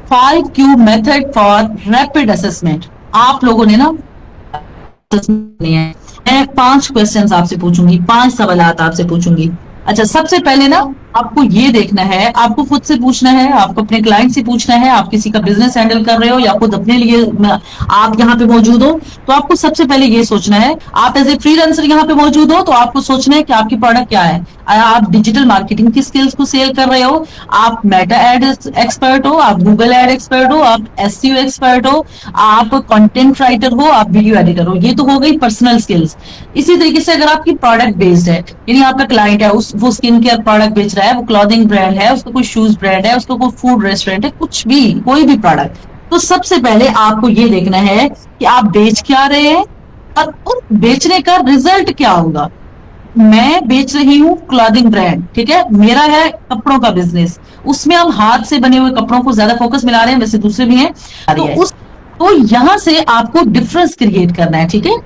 5Q method for rapid assessment. आप लोगों ने ना नहीं है, मैं 5 क्वेश्चंस आपसे पूछूंगी, 5 सवालात आपसे पूछूंगी। अच्छा, सबसे पहले ना आपको ये देखना है, आपको खुद से पूछना है, आपको अपने क्लाइंट से पूछना है, आप किसी का बिजनेस हैंडल कर रहे हो या खुद अपने लिए आप यहाँ पे मौजूद हो, तो आपको सबसे पहले ये सोचना है, आप एज ए फ्रीलांसर यहाँ पे मौजूद हो तो आपको सोचना है कि आपकी प्रोडक्ट क्या है। आप डिजिटल मार्केटिंग की स्किल्स को सेल कर रहे हो, आप मेटा एड एक्सपर्ट हो, आप गूगल एड एक्सपर्ट हो, आप एसईओ एक्सपर्ट हो, आप कंटेंट राइटर हो, आप वीडियो एडिटर हो। ये तो हो गई पर्सनल स्किल्स। इसी तरीके से अगर आपकी प्रोडक्ट बेस्ड है, यानी आपका क्लाइंट है, वो स्किन केयर प्रोडक्ट बेच रहा है, वो क्लॉथिंग ब्रांड है, उसका कोई शूज ब्रांड है, उसका कोई फूड रेस्टोरेंट है, कुछ भी, कोई भी प्रोडक्ट, तो सबसे पहले आपको ये देखना है कि आप बेच क्या रहे हैं और उस बेचने का रिजल्ट क्या होगा। मैं बेच रही हूँ क्लॉथिंग ब्रांड, ठीक है, मेरा है कपड़ों का बिजनेस, उसमें हम हाथ से बने हुए कपड़ों को ज्यादा फोकस मिला रहे हैं, वैसे दूसरे भी हैं, तो यहां से आपको डिफरेंस क्रिएट करना है, ठीक है।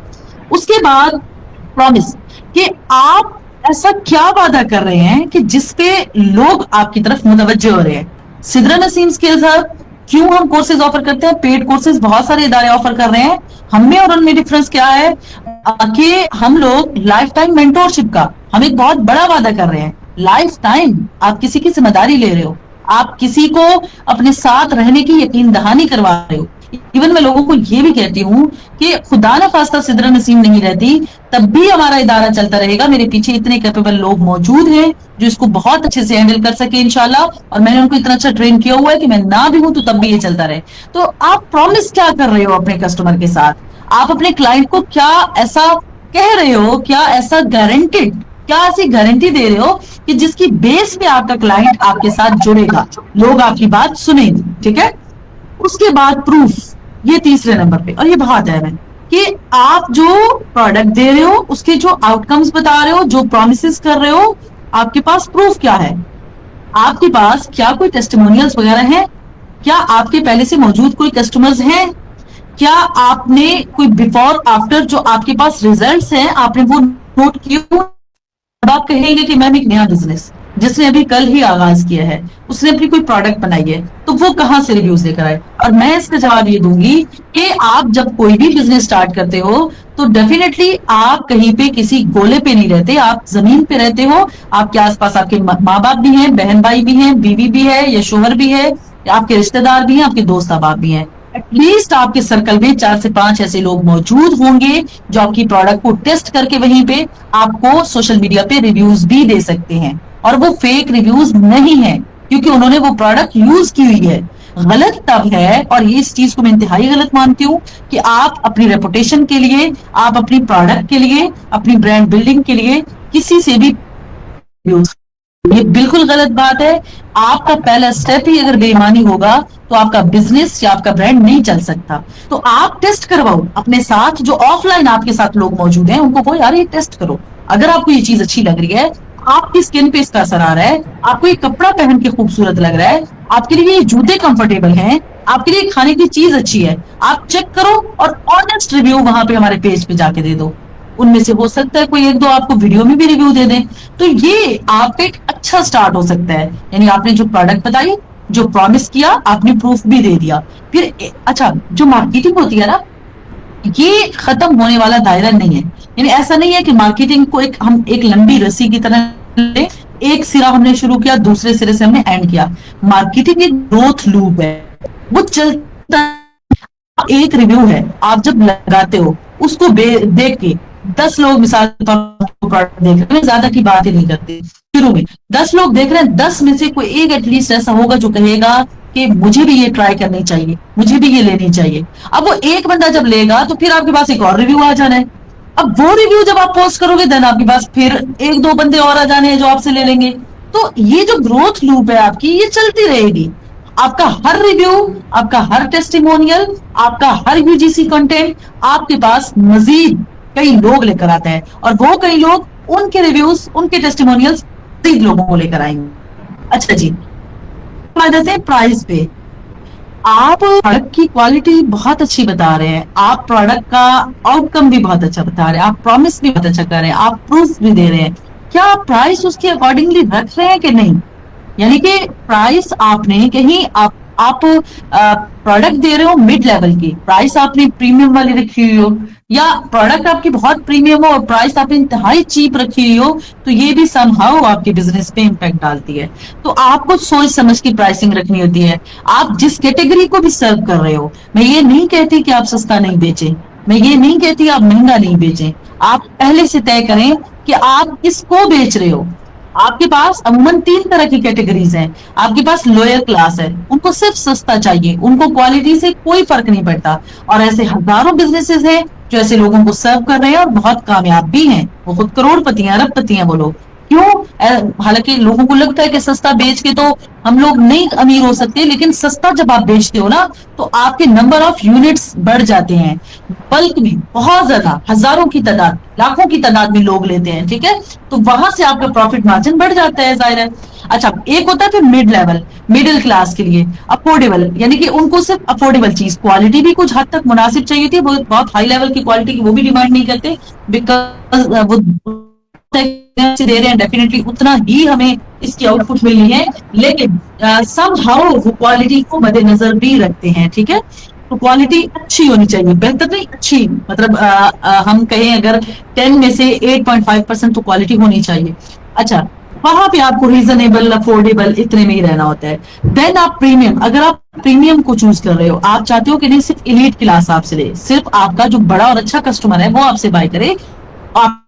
उसके बाद प्रॉमिस, कि आप ऐसा क्या वादा कर रहे हैं कि जिसपे लोग आपकी तरफ मुतवज्जे हो रहे हैं। सिद्रा नसीम स्किल्स हब क्यों हम कोर्सेज ऑफर करते हैं, पेड कोर्सेज बहुत सारे इदारे ऑफर कर रहे हैं, हमें और उनमें डिफरेंस क्या है कि हम लोग लाइफ टाइम मेंटोरशिप का हम एक बहुत बड़ा वादा कर रहे हैं। लाइफ टाइम आप किसी की जिम्मेदारी ले रहे हो, आप किसी को अपने साथ रहने की यकीन दहानी करवा रहे हो। इवन मैं लोगों को ये भी कहती हूँ कि खुदा ना खास्ता सिद्रा नसीम नहीं रहती तब भी हमारा इदारा चलता रहेगा, मेरे पीछे इतने कैपेबल लोग मौजूद हैं जो इसको बहुत अच्छे से हैंडल कर सके इंशाल्लाह, और मैंने उनको इतना अच्छा ट्रेन किया हुआ है कि मैं ना भी हूं तो तब भी ये चलता रहे। तो आप प्रॉमिस क्या कर रहे हो अपने कस्टमर के साथ, आप अपने क्लाइंट को क्या ऐसा कह रहे हो, क्या ऐसा गारंटेड, क्या ऐसी गारंटी दे रहे हो कि जिसकी बेस पे आपका क्लाइंट आपके साथ जुड़ेगा, लोग आपकी बात सुनेंगे, ठीक है। उसके बाद प्रूफ, ये तीसरे नंबर पे, और ये बहुत अहम है कि आप जो प्रोडक्ट दे रहे हो उसके जो आउटकम्स बता रहे हो, जो प्रॉमिसेस कर रहे हो, आपके पास प्रूफ क्या है, आपके पास क्या कोई टेस्टिमोनियल्स वगैरह हैं, क्या आपके पहले से मौजूद कोई कस्टमर्स हैं, क्या आपने कोई बिफोर आफ्टर जो आपके पास रिजल्ट्स हैं आपने वो नोट किए। आप कहेंगे कि मैम एक नया बिजनेस जिसने अभी कल ही आगाज किया है, उसने अपनी कोई प्रोडक्ट बनाई है, तो वो कहां से रिव्यूज लेकर आए, और मैं इसका जवाब ये दूंगी कि आप जब कोई भी बिजनेस स्टार्ट करते हो तो डेफिनेटली आप कहीं पे किसी गोले पे नहीं रहते, आप जमीन पे रहते हो, आपके आसपास आपके माँ बाप भी हैं, बहन भाई भी हैं, बीवी भी है या शोहर भी है, आपके रिश्तेदार भी हैं, आपके दोस्त अहबाब भी हैं। एटलीस्ट आपके सर्कल में 4 से 5 ऐसे लोग मौजूद होंगे जो आपकी प्रोडक्ट को टेस्ट करके वहीं पे आपको सोशल मीडिया पे रिव्यूज भी दे सकते हैं, और वो फेक रिव्यूज नहीं है क्योंकि उन्होंने वो प्रोडक्ट यूज की हुई है। गलत तब है, और ये इस चीज को मैं इंतहाई गलत मानती हूँ, कि आप अपनी रेपुटेशन के लिए, आप अपनी प्रोडक्ट के लिए, अपनी ब्रांड बिल्डिंग के लिए किसी से भी यूज, ये बिल्कुल गलत बात है। आपका पहला स्टेप ही अगर बेईमानी होगा तो आपका बिजनेस या आपका ब्रांड नहीं चल सकता। तो आप टेस्ट करवाओ अपने साथ, जो ऑफलाइन आपके साथ लोग मौजूद हैं उनको कहो यार ये टेस्ट करो, अगर आपको ये चीज अच्छी लग रही है, आपकी स्किन पे इसका असर आ रहा है, आपको ये कपड़ा पहन के खूबसूरत लग रहा है, आपके लिए ये जूते कंफर्टेबल हैं, आपके लिए खाने की चीज अच्छी है, आप चेक करो और ऑनेस्ट रिव्यू वहां पे हमारे पेज पे जाके दे दो। उनमें से हो सकता है कोई एक दो आपको वीडियो में भी रिव्यू दे दें, तो ये आपका एक अच्छा स्टार्ट हो सकता है। यानी आपने जो प्रोडक्ट बताई, जो प्रॉमिस किया, आपने प्रूफ भी दे दिया। फिर अच्छा, जो मार्केटिंग होती है ना, ये खत्म होने वाला दायरा नहीं है। यानी ऐसा नहीं है कि मार्केटिंग को हम एक लंबी रस्सी की तरह ले, एक सिरा हमने शुरू किया, दूसरे सिरे से हमने एंड किया। मार्केटिंग एक ग्रोथ लूप है, वो चलता। एक रिव्यू है, आप जब लगाते हो उसको देख के 10 लोग मिसाल प्रोडक्ट देख रहे हैं, ज्यादा की बात ही नहीं करते, शुरू में 10 लोग देख रहे हैं, 10 में से कोई एक एटलीस्ट ऐसा होगा जो कहेगा कि मुझे भी ये ट्राई करनी चाहिए, मुझे भी ये लेनी चाहिए। अब वो एक बंदा जब लेगा तो फिर आपके पास एक और रिव्यू आ जाना है। अब वो रिव्यू जब आप पोस्ट करोगे देन आपके पास फिर एक दो बंदे और आ जाने हैं जो आपसे ले लेंगे। तो ये जो ग्रोथ लूप है आपकी, ये चलती रहेगी। आपका हर रिव्यू, आपका हर टेस्टिमोनियल, आपका हर यूजीसी कंटेंट आपके पास मजीद कई लोग लेकर आता है, और वो कई लोग उनके रिव्यूज, उनके टेस्टिमोनियल्स मजीद लोगों को लेकर आएंगे। अच्छा जी, प्राइस पे आप प्रोडक्ट की क्वालिटी बहुत अच्छी बता रहे हैं, आप प्रोडक्ट का आउटकम भी बहुत अच्छा बता रहे हैं, आप प्रॉमिस भी बहुत अच्छा कर रहे हैं, आप प्रूफ भी दे रहे हैं, क्या आप प्राइस उसके अकॉर्डिंगली रख रहे हैं कि नहीं? यानी कि प्राइस आपने कहीं آپ प्रोडक्ट दे रहे हो मिड लेवल की, प्राइस आपने प्रीमियम वाली रखी हुई हो, या प्रोडक्ट आपकी बहुत प्रीमियम हो और प्राइस आपने इंतहाई चीप रखी हुई हो, तो ये भी समहाउ आपके बिजनेस पे इम्पैक्ट डालती है। तो आपको सोच समझ की प्राइसिंग रखनी होती है। आप जिस कैटेगरी को भी सर्व कर रहे हो, मैं ये नहीं कहती कि आप सस्ता नहीं बेचें, मैं ये नहीं कहती आप महंगा नहीं बेचें, आप पहले से तय करें कि आप किसको बेच रहे हो। आपके पास अमूमन 3 तरह की कैटेगरीज हैं। आपके पास लोअर क्लास है, उनको सिर्फ सस्ता चाहिए, उनको क्वालिटी से कोई फर्क नहीं पड़ता, और ऐसे हजारों बिजनेसेस हैं जो ऐसे लोगों को सर्व कर रहे हैं और बहुत कामयाब भी हैं, वो खुद करोड़पति हैं, अरबपति हैं वो लोग। क्यों? हालांकि लोगों को लगता है कि सस्ता बेच के तो हम लोग नहीं अमीर हो सकते, लेकिन सस्ता जब आप बेचते हो ना, तो आपके नंबर ऑफ यूनिट्स बढ़ जाते हैं, बल्क में बहुत ज्यादा, हजारों की तादाद, लाखों की तादाद में लोग लेते हैं, ठीक है, तो वहां से आपका प्रॉफिट मार्जिन बढ़ जाता है, जाहिर है। अच्छा, एक होता है फिर मिड लेवल, मिडिल क्लास के लिए अफोर्डेबल, यानी कि उनको सिर्फ अफोर्डेबल चीज, क्वालिटी भी कुछ हद तक मुनासिब चाहिए थी, बहुत हाई लेवल की क्वालिटी की वो भी डिमांड नहीं करते, बिकॉज वो दे रहे हैं, डेफिनेटली उतना ही हमें इसकी आउटपुट मिलनी है, लेकिन समहाउ वो क्वालिटी को मद्देनजर भी रखते हैं, ठीक है। तो क्वालिटी अच्छी होनी चाहिए, बेहतर नहीं, अच्छी, मतलब हम कहें अगर 10 में से 8.5% तो क्वालिटी होनी चाहिए। अच्छा, वहां पे आपको रीजनेबल, अफोर्डेबल इतने में ही रहना होता है। देन आप प्रीमियम, अगर आप प्रीमियम को चूज कर रहे हो, आप चाहते हो कि नहीं सिर्फ एलीट क्लास आपसे ले, सिर्फ आपका जो बड़ा और अच्छा कस्टमर है वो आपसे बाय करे, आप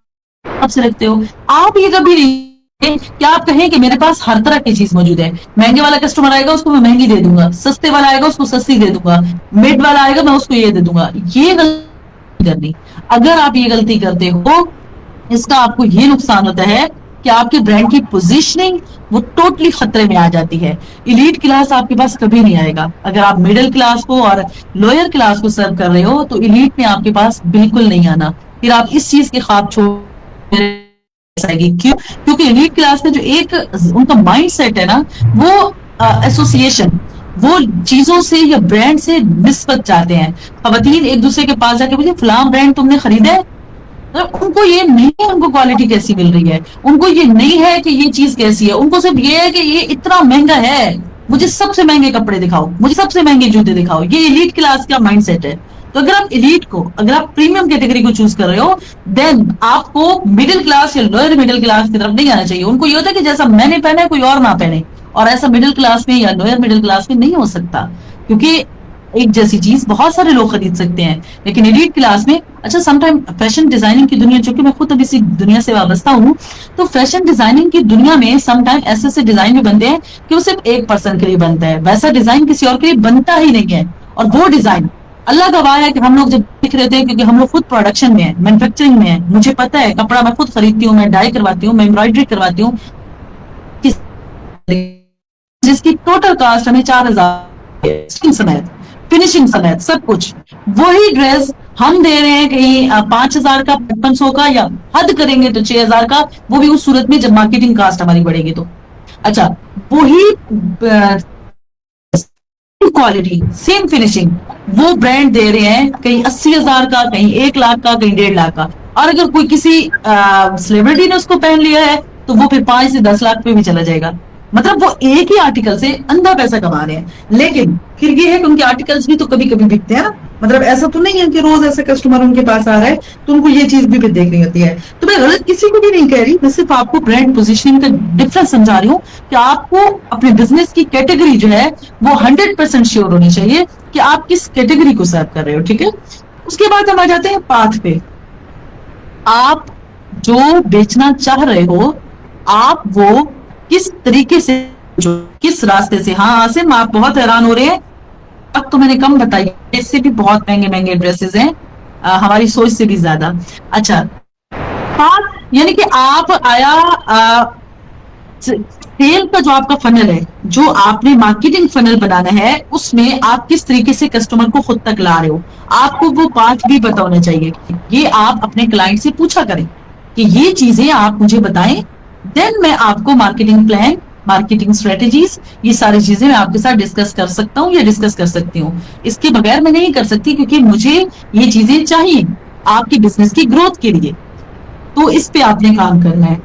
आपसे रखते हो, आप ये कभी नहीं क्या आप कहें कि मेरे पास हर तरह की चीज मौजूद है, महंगे वाला कस्टमर आएगा उसको मैं महंगी दे दूंगा, सस्ते वाला आएगा उसको सस्ती दे दूंगा, मिड वाला आएगा मैं उसको ये दे दूंगा, ये गलती करनी। अगर आप ये गलती करते हो, इसका आपको ये नुकसान होता है कि आपके ब्रांड की पोजीशनिंग वो टोटली खतरे में आ जाती है। एलीट क्लास आपके पास कभी नहीं आएगा। अगर आप मिडिल क्लास को और लोअर क्लास को सर्व कर रहे हो, तो एलीट में आपके पास बिल्कुल नहीं आना, फिर आप इस चीज के ख्वाब छोड़ आएगी। क्यों? क्योंकि एलीट क्लास में जो एक उनका माइंड सेट है ना, वो एसोसिएशन, वो चीजों से या ब्रांड से निस्बत चाहते हैं। खवातीन एक दूसरे के पास जाके बोले फलां ब्रांड तुमने खरीदा है, तो उनको ये नहीं है उनको क्वालिटी कैसी मिल रही है, उनको ये नहीं है कि ये चीज कैसी है, उनको सिर्फ ये है कि ये इतना महंगा है, मुझे सबसे महंगे कपड़े दिखाओ, मुझे सबसे महंगे जूते दिखाओ। ये एलीट क्लास का माइंड सेट है। तो अगर आप एलीट को, अगर आप प्रीमियम कैटेगरी को चूज कर रहे हो, देन आपको मिडिल क्लास या लोअर मिडिल क्लास की तरफ नहीं आना चाहिए। उनको ये होता है कि जैसा मैंने पहना है कोई और ना पहने, और ऐसा मिडिल क्लास में या लोअर मिडिल क्लास में नहीं हो सकता, क्योंकि एक जैसी चीज बहुत सारे लोग खरीद सकते हैं, लेकिन एलीट क्लास में, अच्छा समटाइम फैशन डिजाइनिंग की दुनिया, चूंकि मैं खुद अभी इसी दुनिया से वाबस्ता हूँ, तो फैशन डिजाइनिंग की दुनिया में समटाइम ऐसे ऐसे डिजाइन भी बनते हैं कि वो सिर्फ एक पर्सन के लिए बनता है, वैसा डिजाइन किसी और के लिए बनता ही नहीं है। और वो डिजाइन अल्लाह गवाह है कि हम लोग जब देख रहे थे, क्योंकि हम लोग खुद प्रोडक्शन में है, मैन्युफैक्चरिंग में है, मुझे पता है, कपड़ा मैं खुद खरीदती हूँ, मैं डाई करवाती हूँ, मैं एम्ब्रॉयडरी करवाती हूँ, जिसकी टोटल कास्ट हमें 4000 समेत, फिनिशिंग समेत सब कुछ, वही ड्रेस हम दे रहे हैं कहीं 5000 का, 5500 का, या हद करेंगे तो 6000 का, वो भी उस सूरत में जब मार्केटिंग कास्ट हमारी बढ़ेगी तो। अच्छा, वही क्वालिटी, सेम फिनिशिंग, वो ब्रांड दे रहे हैं कहीं 80,000 का, कहीं 1 लाख का, कहीं 1.5 लाख का, और अगर कोई किसी सेलिब्रिटी ने उसको पहन लिया है तो वो फिर 5 से 10 लाख पे भी चला जाएगा। मतलब वो एक ही आर्टिकल से अंधा पैसा कमा रहे हैं। लेकिन फिर ये है कि उनके आर्टिकल्स भी तो कभी कभी बिकते हैं ना, मतलब ऐसा तो नहीं है कि रोज ऐसे कस्टमर उनके पास आ रहा है, तो उनको ये चीज भी फिर देखनी होती है। तो मैं गलत किसी को भी नहीं कह रही, मैं सिर्फ आपको ब्रांड पोजीशनिंग का डिफरेंस समझा रही हूँ कि आपको अपने बिजनेस की कैटेगरी जो है वो 100% श्योर होनी चाहिए कि आप किस कैटेगरी को सर्व कर रहे हो, ठीक है। उसके बाद हम आ जाते हैं पाथ पे। आप जो बेचना चाह रहे हो, आप वो किस तरीके से, जो किस रास्ते से। हाँ आसिम, आप बहुत हैरान हो रहे हैं, अब तो मैंने कम बताई, इससे भी बहुत महंगे महंगे ड्रेसेस हैं, हमारी सोच से भी ज्यादा। अच्छा, हाँ, यानी कि आप आया सेल का जो आपका फनल है, जो आपने मार्केटिंग फनल बनाना है, उसमें आप किस तरीके से कस्टमर को खुद तक ला रहे हो, आपको वो पाथ भी पता होना चाहिए। ये आप अपने क्लाइंट से पूछा करें कि ये चीजें आप मुझे बताएं, देन मैं आपको मार्केटिंग प्लान, मार्केटिंग स्ट्रेटेजीज, ये सारी चीजें मैं आपके साथ डिस्कस कर सकता हूँ या डिस्कस कर सकती हूँ। इसके बगैर मैं नहीं कर सकती, क्योंकि मुझे ये चीजें चाहिए आपकी बिजनेस की ग्रोथ के लिए। तो इस पे आपने काम करना है।